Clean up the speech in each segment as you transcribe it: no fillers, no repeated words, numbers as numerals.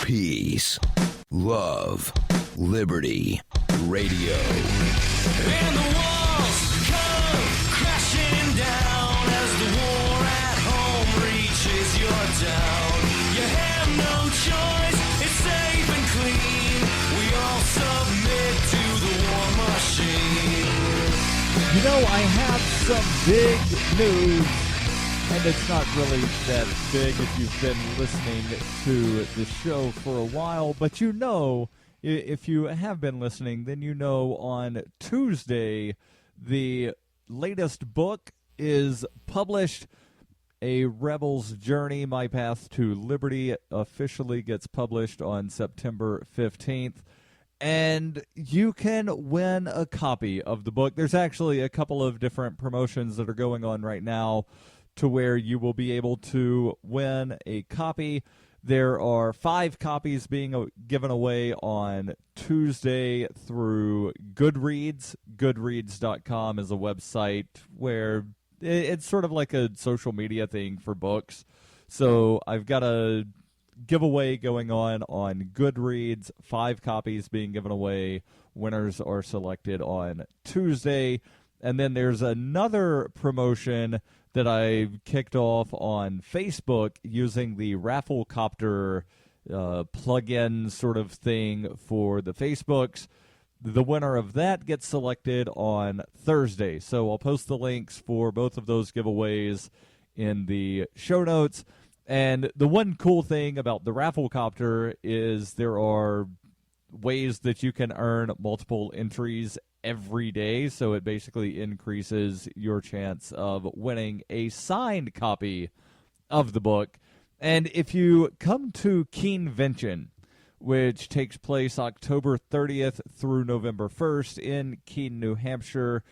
Peace, love, liberty, radio. And the walls come crashing down as the war at home reaches your town. You have no choice, it's safe and clean. We all submit to the war machine. You know, I have some big news, and it's not really that big if you've been listening to the show for a while, but you know, if you have been listening, then you know on Tuesday, the latest book is published. A Rebel's Journey, My Path to Liberty, officially gets published on September 15th. And you can win a copy of the book. There's actually a couple of different promotions that are going on right now to where you will be able to win a copy. There are 5 copies being given away on Tuesday through Goodreads. Goodreads.com is a website where it's sort of like a social media thing for books. So I've got a giveaway going on Goodreads. 5 copies being given away. Winners are selected on Tuesday. And then there's another promotion that I kicked off on Facebook using the Rafflecopter plug-in sort of thing for the Facebooks. The winner of that gets selected on Thursday. So I'll post the links for both of those giveaways in the show notes. And the one cool thing about the Rafflecopter is there are ways that you can earn multiple entries every day, so it basically increases your chance of winning a signed copy of the book. And if you come to Keenvention, which takes place October 30th through November 1st in Keene, New Hampshire,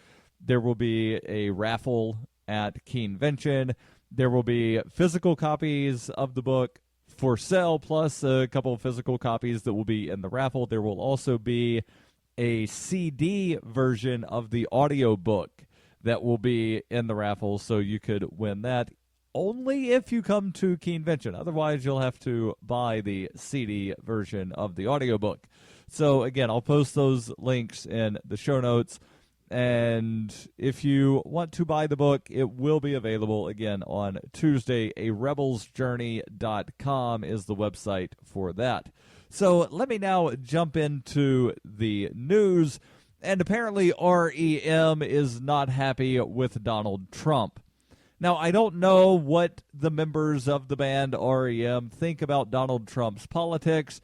there will be a raffle at Keenvention. There will be physical copies of the book for sale, plus a couple of physical copies that will be in the raffle. There will also be a CD version of the audiobook that will be in the raffle, so you could win that only if you come to Keenvention. Otherwise, you'll have to buy the CD version of the audiobook. So, again, I'll post those links in the show notes. And if you want to buy the book, it will be available again on Tuesday. A rebelsjourney.com is the website for that. So let me now jump into the news. And apparently REM is not happy with Donald Trump. Now, I don't know what the members of the band REM think about Donald Trump's politics,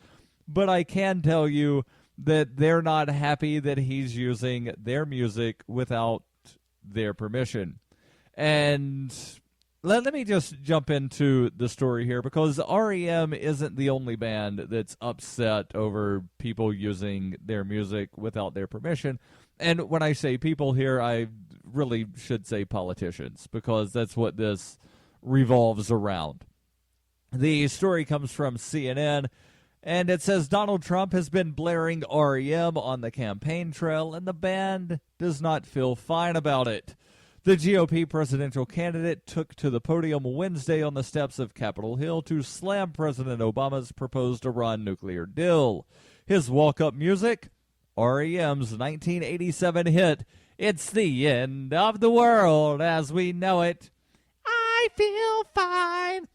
but I can tell you that they're not happy that he's using their music without their permission. And let me just jump into the story here, because REM isn't the only band that's upset over people using their music without their permission. And when I say people here, I really should say politicians, because that's what this revolves around. The story comes from CNN, and it says Donald Trump has been blaring REM on the campaign trail, and the band does not feel fine about it. The GOP presidential candidate took to the podium Wednesday on the steps of Capitol Hill to slam President Obama's proposed Iran nuclear deal. His walk-up music? REM's 1987 hit, "It's the End of the World as We Know It. I Feel Fine."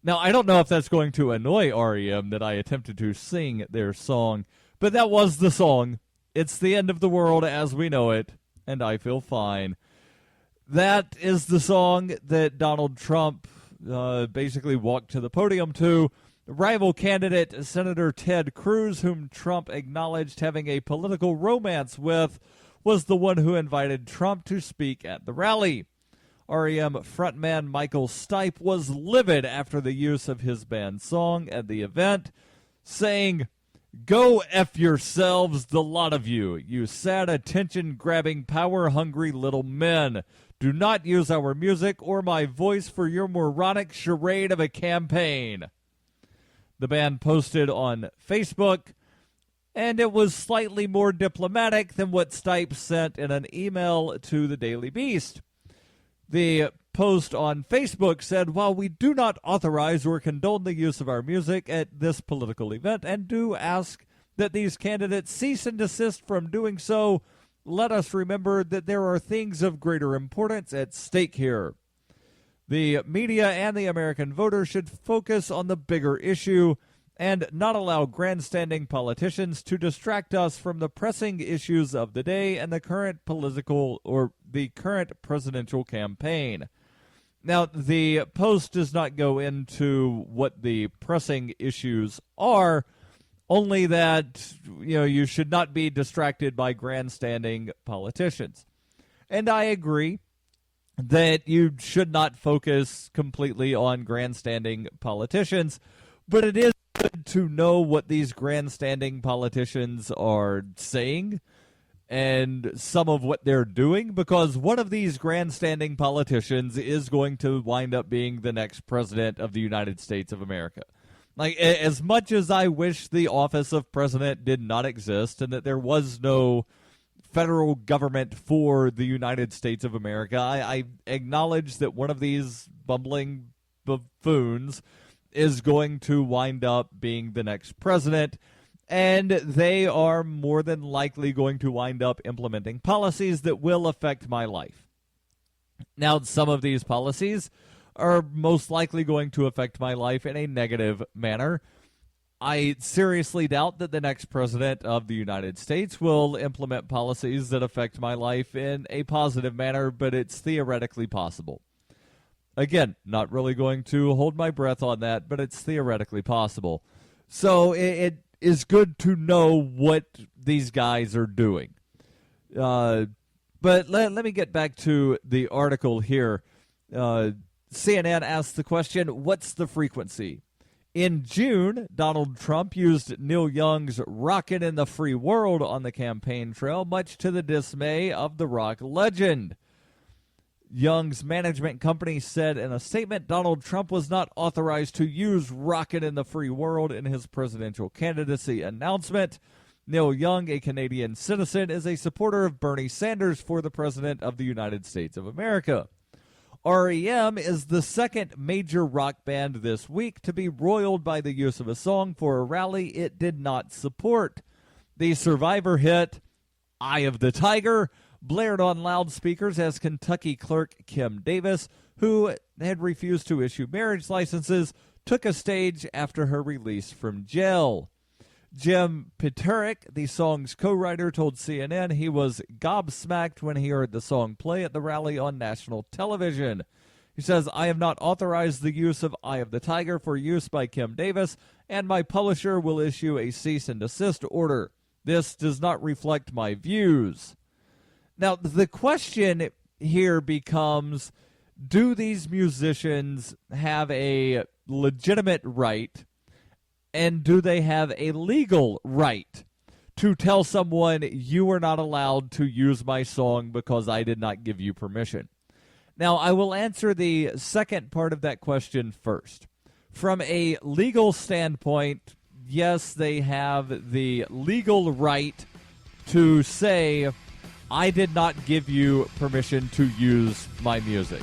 Now, I don't know if that's going to annoy REM that I attempted to sing their song, but that was the song. It's the end of the world as we know it, and I feel fine. That is the song that Donald Trump basically walked to the podium to. Rival candidate Senator Ted Cruz, whom Trump acknowledged having a political romance with, was the one who invited Trump to speak at the rally. REM frontman Michael Stipe was livid after the use of his band's song at the event, saying, "Go F yourselves, the lot of you, you sad attention-grabbing, power-hungry little men. Do not use our music or my voice for your moronic charade of a campaign." The band posted on Facebook, and it was slightly more diplomatic than what Stipe sent in an email to the Daily Beast. The post on Facebook said, while we do not authorize or condone the use of our music at this political event and do ask that these candidates cease and desist from doing so, let us remember that there are things of greater importance at stake here. The media and the American voter should focus on the bigger issue and not allow grandstanding politicians to distract us from the pressing issues of the day and the current political or the current presidential campaign. Now, the post does not go into what the pressing issues are, only that, you should not be distracted by grandstanding politicians. And I agree that you should not focus completely on grandstanding politicians, but it is good to know what these grandstanding politicians are saying and some of what they're doing, because one of these grandstanding politicians is going to wind up being the next president of the United States of America. Like, as much as I wish the office of president did not exist and that there was no federal government for the United States of America, I acknowledge that one of these bumbling buffoons is going to wind up being the next president, and they are more than likely going to wind up implementing policies that will affect my life. Now, some of these policies are most likely going to affect my life in a negative manner. I seriously doubt that the next president of the United States will implement policies that affect my life in a positive manner, but it's theoretically possible. Again, not really going to hold my breath on that, but it's theoretically possible. So it is good to know what these guys are doing. But let me get back to the article here. CNN asked the question, what's the frequency? In June, Donald Trump used Neil Young's "Rockin' in the Free World" on the campaign trail, much to the dismay of the rock legend. Young's management company said in a statement Donald Trump was not authorized to use "Rockin' in the Free World" in his presidential candidacy announcement. Neil Young, a Canadian citizen, is a supporter of Bernie Sanders for the President of the United States of America. REM is the second major rock band this week to be roiled by the use of a song for a rally it did not support. The Survivor hit, "Eye of the Tiger," blared on loudspeakers as Kentucky clerk Kim Davis, who had refused to issue marriage licenses, took a stage after her release from jail. Jim Peterick, the song's co-writer, told CNN he was gobsmacked when he heard the song play at the rally on national television. He says, "I have not authorized the use of "Eye of the Tiger" for use by Kim Davis, and my publisher will issue a cease and desist order. This does not reflect my views." Now, the question here becomes, do these musicians have a legitimate right, and do they have a legal right to tell someone, you are not allowed to use my song because I did not give you permission? Now, I will answer the second part of that question first. From a legal standpoint, yes, they have the legal right to say, I did not give you permission to use my music.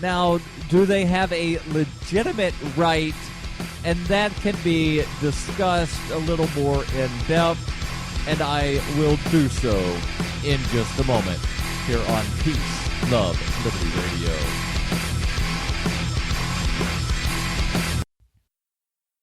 Now, do they have a legitimate right? And that can be discussed a little more in depth, and I will do so in just a moment here on Peace, Love, Liberty Radio.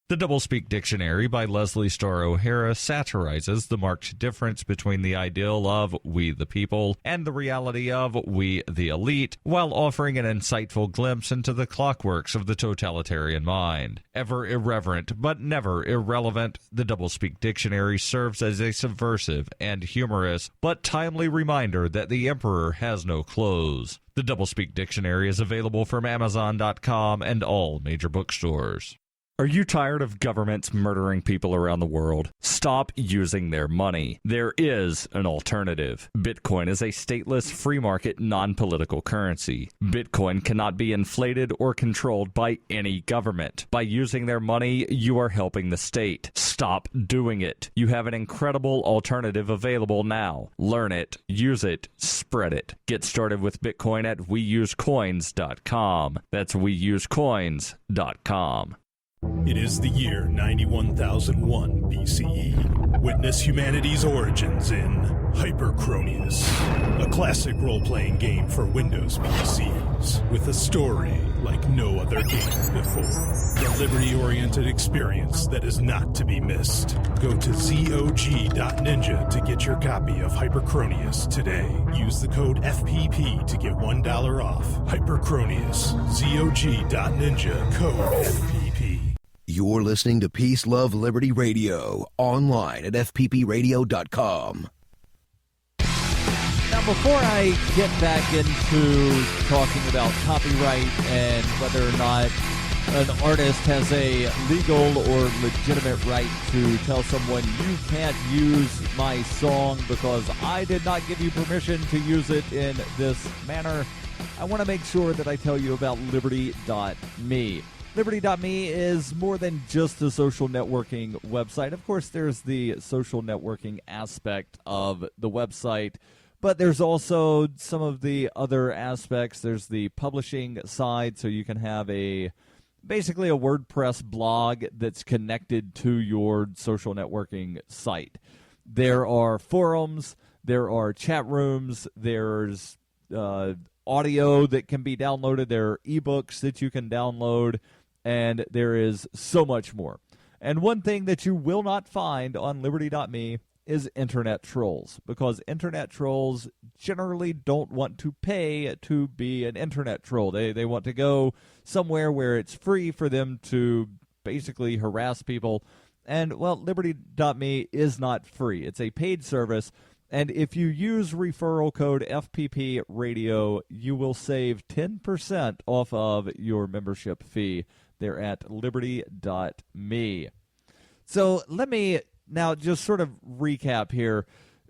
The Doublespeak Dictionary by Leslie Starr O'Hara satirizes the marked difference between the ideal of "we the people" and the reality of "we the elite," while offering an insightful glimpse into the clockworks of the totalitarian mind. Ever irreverent, but never irrelevant, the Doublespeak Dictionary serves as a subversive and humorous, but timely reminder that the emperor has no clothes. The Doublespeak Dictionary is available from Amazon.com and all major bookstores. Are you tired of governments murdering people around the world? Stop using their money. There is an alternative. Bitcoin is a stateless, free market, non-political currency. Bitcoin cannot be inflated or controlled by any government. By using their money, you are helping the state. Stop doing it. You have an incredible alternative available now. Learn it, use it, spread it. Get started with Bitcoin at weusecoins.com. That's weusecoins.com. It is the year 91,001 BCE. Witness humanity's origins in Hypercronius, a classic role-playing game for Windows PCs with a story like no other game before. The liberty-oriented experience that is not to be missed. Go to zog.ninja to get your copy of Hypercronius today. Use the code FPP to get $1 off. Hypercronius, zog.ninja, code FPP. You're listening to Peace, Love, Liberty Radio, online at fppradio.com. Now, before I get back into talking about copyright and whether or not an artist has a legal or legitimate right to tell someone you can't use my song because I did not give you permission to use it in this manner, I want to make sure that I tell you about Liberty.me. Liberty.me is more than just a social networking website. Of course, there's the social networking aspect of the website, but there's also some of the other aspects. There's the publishing side, so you can have basically a WordPress blog that's connected to your social networking site. There are forums, there are chat rooms, there's audio that can be downloaded, there are ebooks that you can download, and there is so much more. And one thing that you will not find on Liberty.me is internet trolls, because internet trolls generally don't want to pay to be an internet troll. They want to go somewhere where it's free for them to basically harass people. And, well, Liberty.me is not free. It's a paid service. And if you use referral code FPP Radio, you will save 10% off of your membership fee. They're at liberty.me. So let me now just sort of recap here.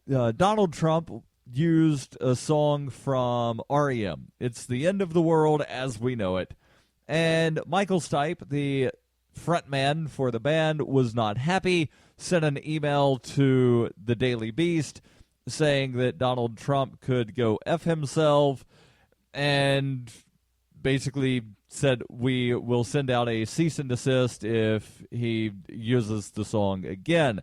Donald Trump used a song from REM. It's The End of the World as We Know It. And Michael Stipe, the frontman for the band, was not happy, sent an email to the Daily Beast saying that Donald Trump could go F himself, and basically said we will send out a cease and desist if he uses the song again.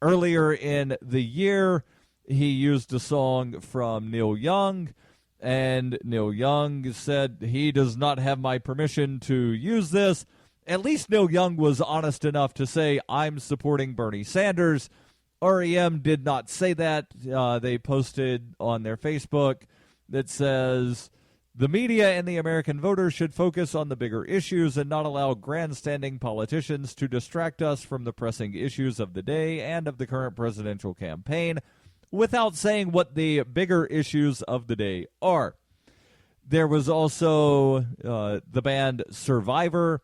Earlier in the year, he used a song from Neil Young, and Neil Young said he does not have my permission to use this. At least Neil Young was honest enough to say, I'm supporting Bernie Sanders. REM did not say that. They posted on their Facebook that says, the media and the American voter should focus on the bigger issues and not allow grandstanding politicians to distract us from the pressing issues of the day and of the current presidential campaign, without saying what the bigger issues of the day are. There was also the band Survivor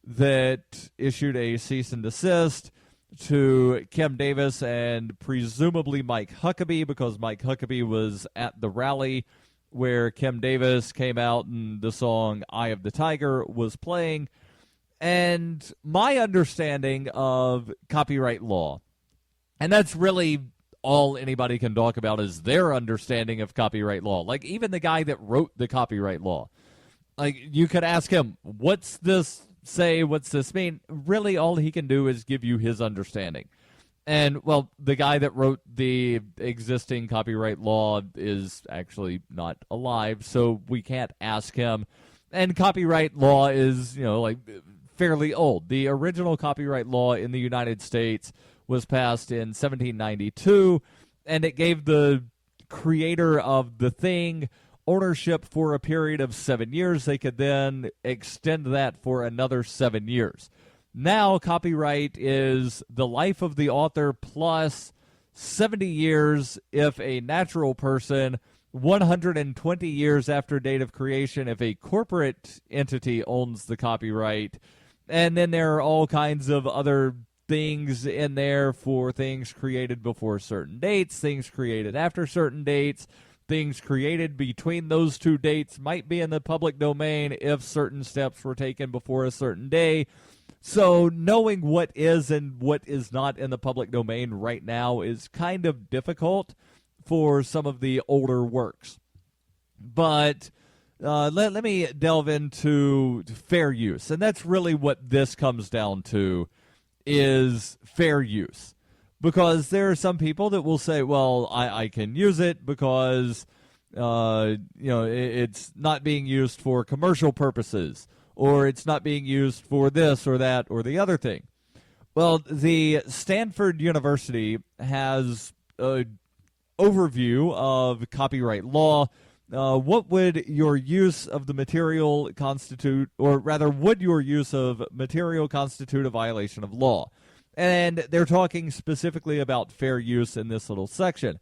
that issued a cease and desist to Kim Davis and presumably Mike Huckabee, because Mike Huckabee was at the rally where Kim Davis came out and the song Eye of the Tiger was playing. And my understanding of copyright law, and that's really all anybody can talk about, is their understanding of copyright law. Like, even the guy that wrote the copyright law, like, you could ask him, what's this say, what's this mean? Really, all he can do is give you his understanding. And, well, the guy that wrote the existing copyright law is actually not alive, so we can't ask him. And copyright law is, fairly old. The original copyright law in the United States was passed in 1792, and it gave the creator of the thing ownership for a period of 7 years. They could then extend that for another 7 years. Now, copyright is the life of the author plus 70 years if a natural person, 120 years after date of creation if a corporate entity owns the copyright, And then there are all kinds of other things in there for things created before certain dates, things created after certain dates, things created between those two dates might be in the public domain if certain steps were taken before a certain day. So knowing what is and what is not in the public domain right now is kind of difficult for some of the older works. But let me delve into fair use. And that's really what this comes down to, is fair use. Because there are some people that will say, well, I can use it because it's not being used for commercial purposes, or it's not being used for this or that or the other thing. Well, the Stanford University has an overview of copyright law. What would your use of the material constitute, or rather, would your use of material constitute a violation of law? And they're talking specifically about fair use in this little section.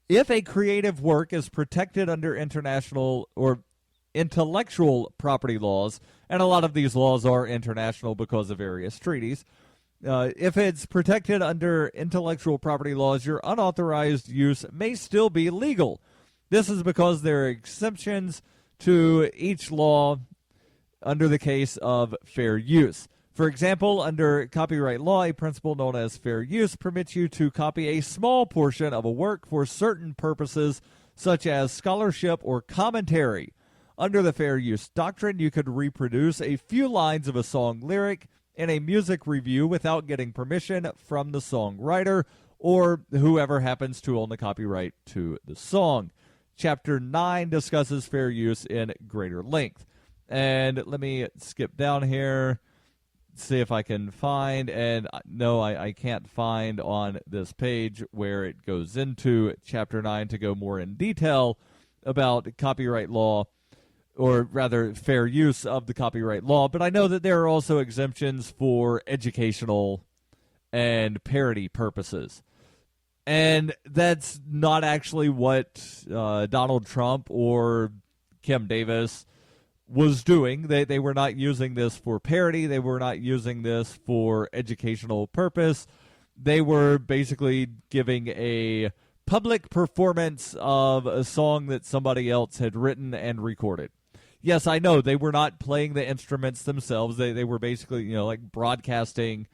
If a creative work is protected under international or intellectual property laws, and a lot of these laws are international because of various treaties, if it's protected under intellectual property laws, your unauthorized use may still be legal. This is because there are exceptions to each law under the case of fair use. For example, under copyright law, a principle known as fair use permits you to copy a small portion of a work for certain purposes, such as scholarship or commentary. Under the fair use doctrine, you could reproduce a few lines of a song lyric in a music review without getting permission from the songwriter or whoever happens to own the copyright to the song. Chapter 9 discusses fair use in greater length. And let me skip down here, see if I can find, and no, I can't find on this page where it goes into Chapter 9 to go more in detail about copyright law, or rather fair use of the copyright law, but I know that there are also exemptions for educational and parody purposes. And that's not actually what Donald Trump or Kim Davis was doing. They were not using this for parody. They were not using this for educational purpose. They were basically giving a public performance of a song that somebody else had written and recorded. Yes, I know they were not playing the instruments themselves. They were basically, like broadcasting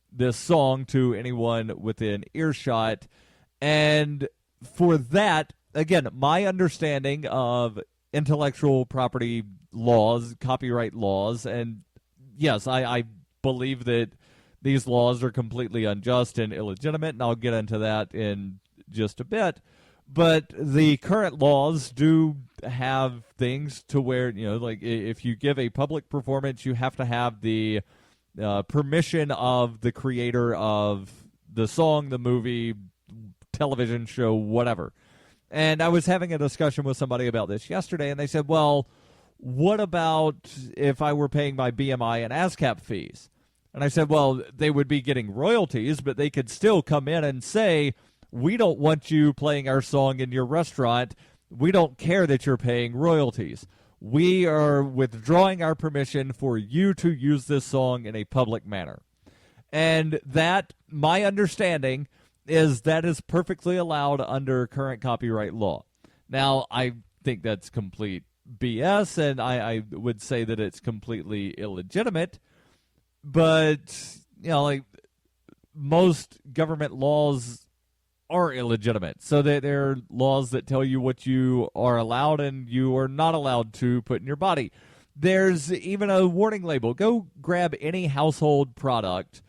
this song to anyone within earshot. And for that, again, my understanding of intellectual property laws, copyright laws, and yes, I believe that these laws are completely unjust and illegitimate, and I'll get into that in just a bit. But the current laws do have things to where, like if you give a public performance, you have to have the permission of the creator of the song, the movie, television show, whatever. And I was having a discussion with somebody about this yesterday, and they said, well, what about if I were paying my BMI and ASCAP fees? And I said, well, they would be getting royalties, but they could still come in and say, we don't want you playing our song in your restaurant. We don't care that you're paying royalties. We are withdrawing our permission for you to use this song in a public manner. And that, my understanding, is that is perfectly allowed under current copyright law. Now, I think that's complete BS, and I would say that it's completely illegitimate. But, like most government laws are illegitimate. So there are laws that tell you what you are allowed and you are not allowed to put in your body. There's even a warning label. Go grab any household product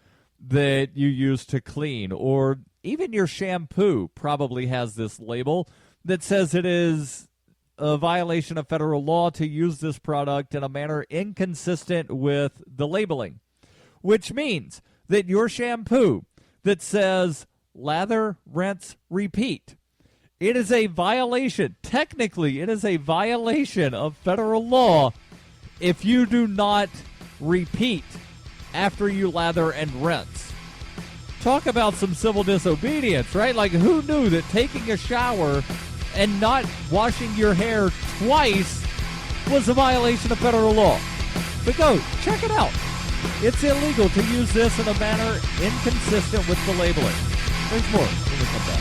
that you use to clean, or even your shampoo probably has this label that says it is a violation of federal law to use this product in a manner inconsistent with the labeling, which means that your shampoo that says lather, rinse, repeat, it is a violation. Technically, it is a violation of federal law if you do not repeat after you lather and rinse. Talk about some civil disobedience, right? Like, who knew that taking a shower and not washing your hair twice was a violation of federal law? But go, check it out. It's illegal to use this in a manner inconsistent with the labeling. There's more when we come back.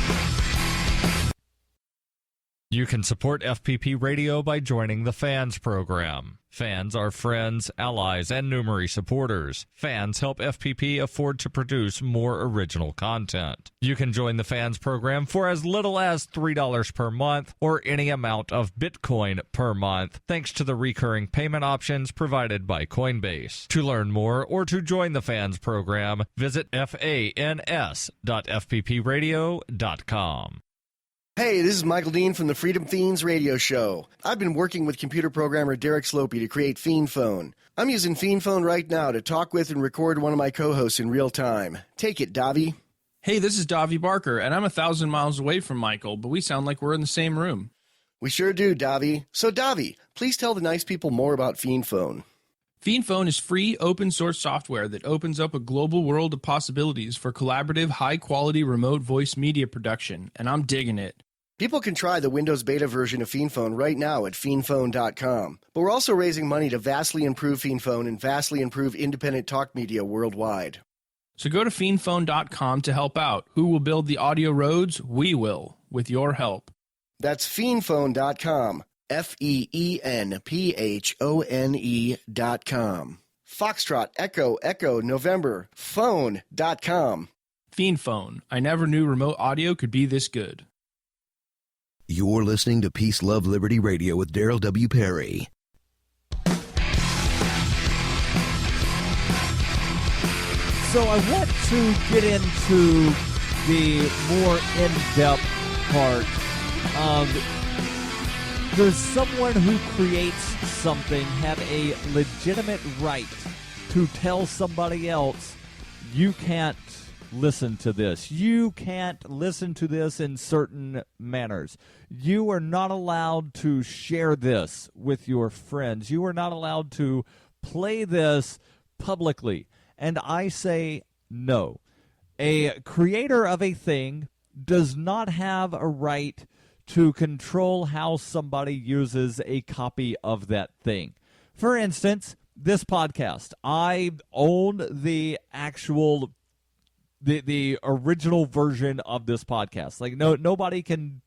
You can support FPP Radio by joining the Fans program. Fans are friends, allies, and Numery supporters. Fans help FPP afford to produce more original content. You can join the Fans program for as little as $3 per month or any amount of Bitcoin per month, thanks to the recurring payment options provided by Coinbase. To learn more or to join the Fans program, visit fans.fppradio.com. Hey, this is Michael Dean from the Freedom Fiends radio show. I've been working with computer programmer Derek Slopey to create Fiend Phone. I'm using Fiend Phone right now to talk with and record one of my co-hosts in real time. Take it, Davi. Hey, this is Davi Barker, and I'm 1,000 miles away from Michael, but we sound like we're in the same room. We sure do, Davi. So, Davi, please tell the nice people more about Fiend Phone. Fiend Phone is free, open-source software that opens up a global world of possibilities for collaborative, high-quality remote voice media production, and I'm digging it. People can try the Windows beta version of Fiend Phone right now at fiendphone.com. But we're also raising money to vastly improve Fiend Phone and vastly improve independent talk media worldwide. So go to fiendphone.com to help out. Who will build the audio roads? We will, with your help. That's fiendphone.com. FEENPHONE.com. Foxtrot, Echo, November, phone.com. Fiend Phone. I never knew remote audio could be this good. You're listening to Peace, Love, Liberty Radio with Darryl W. Perry. So I want to get into the more in-depth part of, does someone who creates something have a legitimate right to tell somebody else, you can't listen to this. You can't listen to this in certain manners. You are not allowed to share this with your friends. You are not allowed to play this publicly. And I say no. A creator of a thing does not have a right to control how somebody uses a copy of that thing. For instance, this podcast. I own the actual the original version of this podcast. Like nobody can,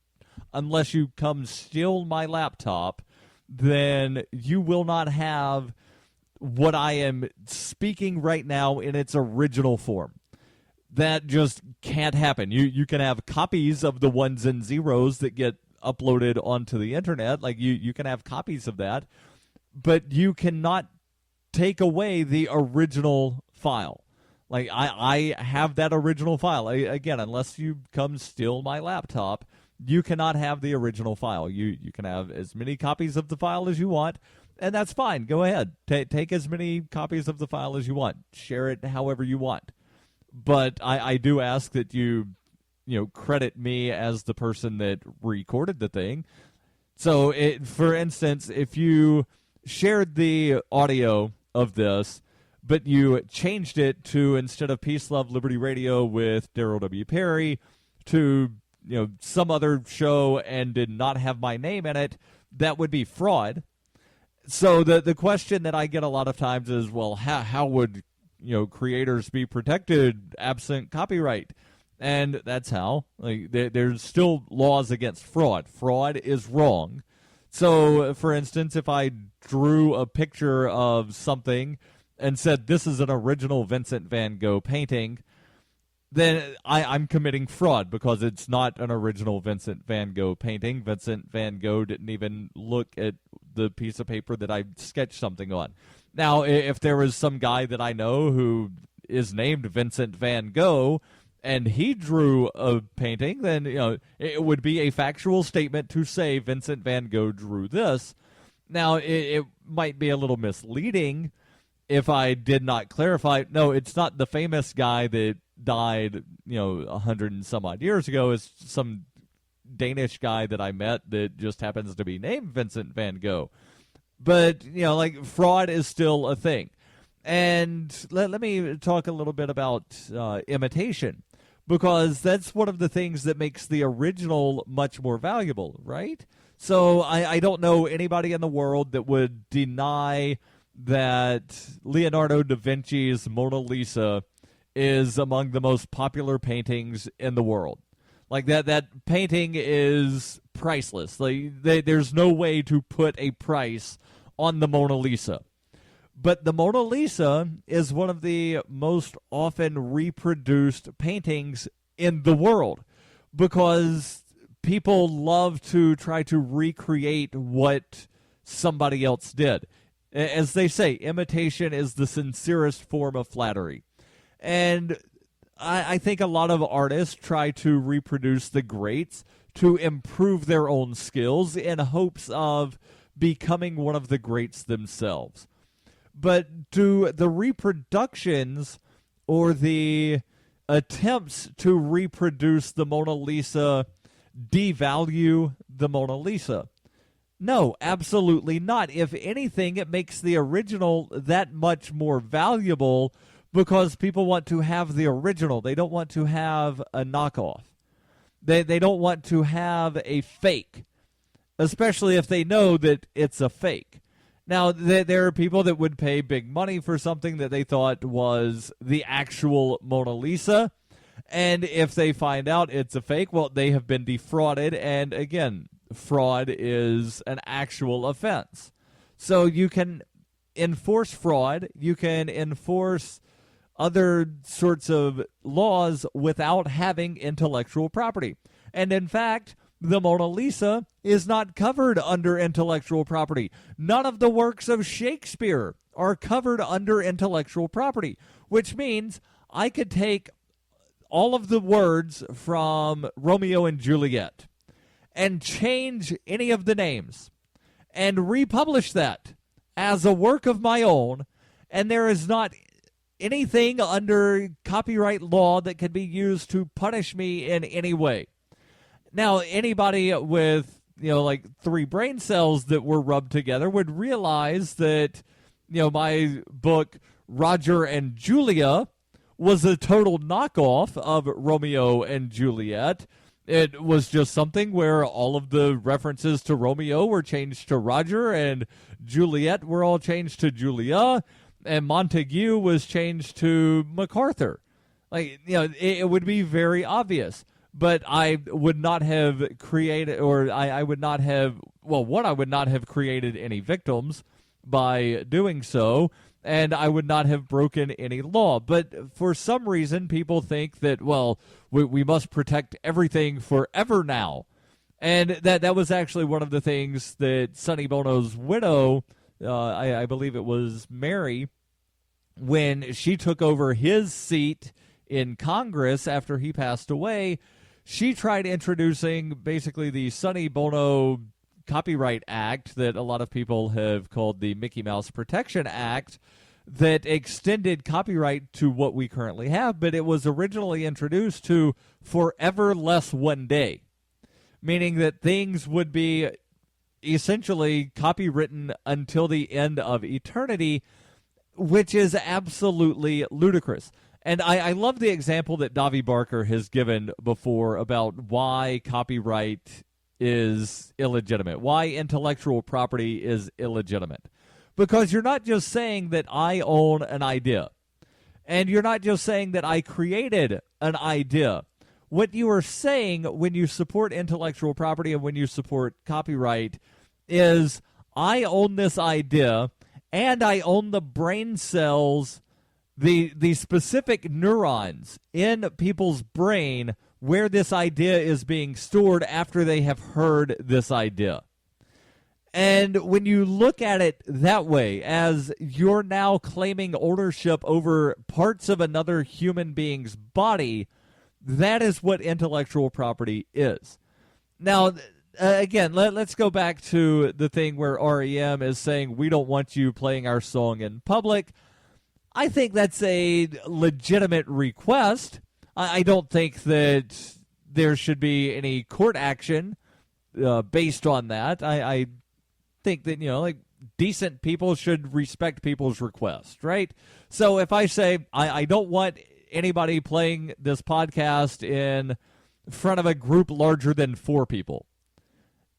unless you come steal my laptop, then you will not have what I am speaking right now in its original form. That just can't happen. You can have copies of the ones and zeros that get uploaded onto the internet. Like you can have copies of that, but you cannot take away the original file. Like, I have that original file. Again, unless you come steal my laptop, you cannot have the original file. You can have as many copies of the file as you want, and that's fine. Go ahead. Take as many copies of the file as you want. Share it however you want. But I do ask that you credit me as the person that recorded the thing. So, for instance, if you shared the audio of this, but you changed it to, instead of Peace, Love, Liberty Radio with Darryl W. Perry, to some other show and did not have my name in it, that would be fraud. So the question that I get a lot of times is, well, how would creators be protected absent copyright? And that's how. Like there's still laws against fraud. Fraud is wrong. So, for instance, if I drew a picture of something and said, this is an original Vincent van Gogh painting, then I'm committing fraud because it's not an original Vincent van Gogh painting. Vincent van Gogh didn't even look at the piece of paper that I sketched something on. Now, if there was some guy that I know who is named Vincent van Gogh and he drew a painting, then it would be a factual statement to say Vincent van Gogh drew this. Now, it might be a little misleading if I did not clarify, no, it's not the famous guy that died, 100 and some odd years ago. It's some Danish guy that I met that just happens to be named Vincent van Gogh. But, fraud is still a thing. And let me talk a little bit about imitation, because that's one of the things that makes the original much more valuable, right? So I don't know anybody in the world that would deny that Leonardo da Vinci's Mona Lisa is among the most popular paintings in the world. Like that painting is priceless. There's no way to put a price on the Mona Lisa. But the Mona Lisa is one of the most often reproduced paintings in the world because people love to try to recreate what somebody else did. As they say, imitation is the sincerest form of flattery. And I think a lot of artists try to reproduce the greats to improve their own skills in hopes of becoming one of the greats themselves. But do the reproductions or the attempts to reproduce the Mona Lisa devalue the Mona Lisa? No, absolutely not. If anything, it makes the original that much more valuable because people want to have the original. They don't want to have a knockoff. They don't want to have a fake, especially if they know that it's a fake. Now, there are people that would pay big money for something that they thought was the actual Mona Lisa, and if they find out it's a fake, well, they have been defrauded, and again, fraud is an actual offense. So you can enforce fraud, you can enforce other sorts of laws without having intellectual property. And in fact, the Mona Lisa is not covered under intellectual property. None of the works of Shakespeare are covered under intellectual property, which means I could take all of the words from Romeo and Juliet and change any of the names and republish that as a work of my own, and there is not anything under copyright law that can be used to punish me in any way. Now, anybody with, like 3 brain cells that were rubbed together would realize that, my book, Roger and Julia, was a total knockoff of Romeo and Juliet. It was just something where all of the references to Romeo were changed to Roger and Juliet were all changed to Julia, and Montague was changed to MacArthur. It would be very obvious. But I would not have created, or I would not have, I would not have created any victims by doing so, and I would not have broken any law. But for some reason, people think that, we must protect everything forever now. And that was actually one of the things that Sonny Bono's widow, I believe it was Mary, when she took over his seat in Congress after he passed away, she tried introducing basically the Sonny Bono Copyright Act that a lot of people have called the Mickey Mouse Protection Act that extended copyright to what we currently have, but it was originally introduced to forever less one day, meaning that things would be essentially copywritten until the end of eternity, which is absolutely ludicrous. And I love the example that Davi Barker has given before about why copyright is illegitimate, why intellectual property is illegitimate. Because you're not just saying that I own an idea, and you're not just saying that I created an idea. What you are saying when you support intellectual property and when you support copyright is I own this idea, and I own the brain cells, the specific neurons in people's brain where this idea is being stored after they have heard this idea. And when you look at it that way, as you're now claiming ownership over parts of another human being's body, that is what intellectual property is. Now, again, let's go back to the thing where REM is saying, we don't want you playing our song in public. I think that's a legitimate request. I don't think that there should be any court action based on that. I think that, decent people should respect people's requests, right? So if I say, I don't want anybody playing this podcast in front of a group larger than 4 people,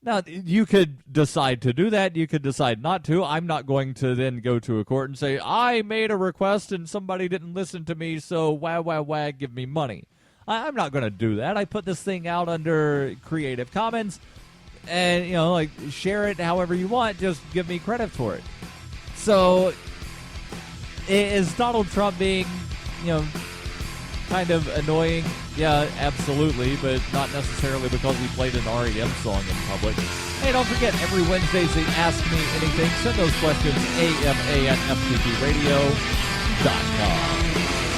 Now, you could decide to do that. You could decide not to. I'm not going to then go to a court and say, I made a request and somebody didn't listen to me, so wah, give me money. I'm not going to do that. I put this thing out under Creative Commons and, share it however you want. Just give me credit for it. So, is Donald Trump being, kind of annoying? Yeah, absolutely, but not necessarily because he played an REM song in public. Hey, don't forget, every Wednesday, say Ask Me Anything. Send those questions, AMA@FPPradio.com.